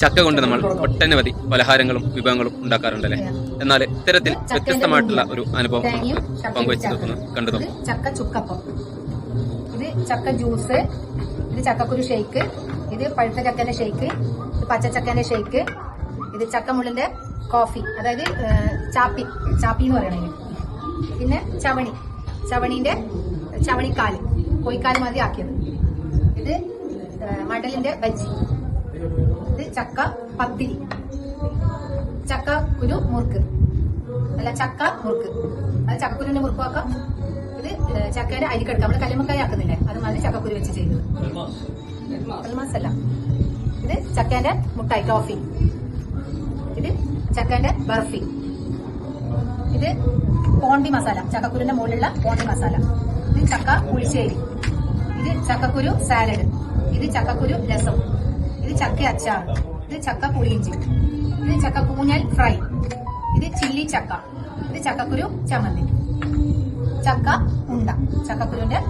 ചക്ക കൊണ്ട് നമ്മൾ ഒട്ടനവധി പലഹാരങ്ങളും വിഭവങ്ങളും ഉണ്ടാക്കാറുണ്ടല്ലേ. എന്നാൽ ഇത്തരത്തിൽ വ്യത്യസ്തമായിട്ടുള്ള ഒരു അനുഭവം പങ്കുവെച്ച് കണ്ടു നോക്കും. ചക്ക ചുക്കപ്പം, ഇത് ചക്ക ജ്യൂസ്, ഇത് ചക്കക്കുരു ഷേക്ക്, ഇത് പഴുത്ത ചക്കന്റെ ഷേക്ക്, ഇത് പച്ചച്ചക്കന്റെ ഷേക്ക്, ഇത് ചക്കമുള്ളിന്റെ കോഫി, അതായത് ചാപ്പി എന്ന് പറയണേ. പിന്നെ ചവണീന്റെ ചവണിക്കാല്, കോഴിക്കാല് മാതിരി ആക്കിയത്. ഇത് മടലിന്റെ ബജ്ജി, ഇത് ചക്ക പത്തിരി, ചക്ക കുരു മുറുക്ക്, അല്ല ചക്ക മുറുക്ക്, അത് ചക്കക്കുരുവിന്റെ മുറുക്കുമാക്കാം. ഇത് ചക്കയുടെ അരിക്കെടുക്കാം, നമ്മള് കല്ലുമ്മക്കായ ആക്കുന്നില്ലേ അതുമാതിരി ചക്കക്കുരു വെച്ച് ചെയ്യുന്നത്. അൽമാസല്ല, ഇത് ചക്കേന്റെ മുട്ടായി ടോഫി, ഇത് ചക്കേന്റെ ബർഫി, ഇത് പോണ്ടി മസാല, ചക്കക്കുരുവിന്റെ മുകളിലുള്ള പോണ്ടി മസാല, ഇത് ചക്ക പുളിശ്ശേരി, ഇത് ചക്കക്കുരു സാലഡ്, ഇത് ചക്കക്കുരു രസം, ഇത് ചക്ക അച്ചാർ, ഇത് ചക്ക പുളിയിഞ്ചി, ഇത് ചക്ക കൂഞ്ഞൽ ഫ്രൈ, ഇത് ചില്ലി ചക്ക, ഇത് ചക്കക്കുരു ചമ്മന്തി, ചക്ക ഉണ്ട, ചക്കക്കുരുവിന്റെ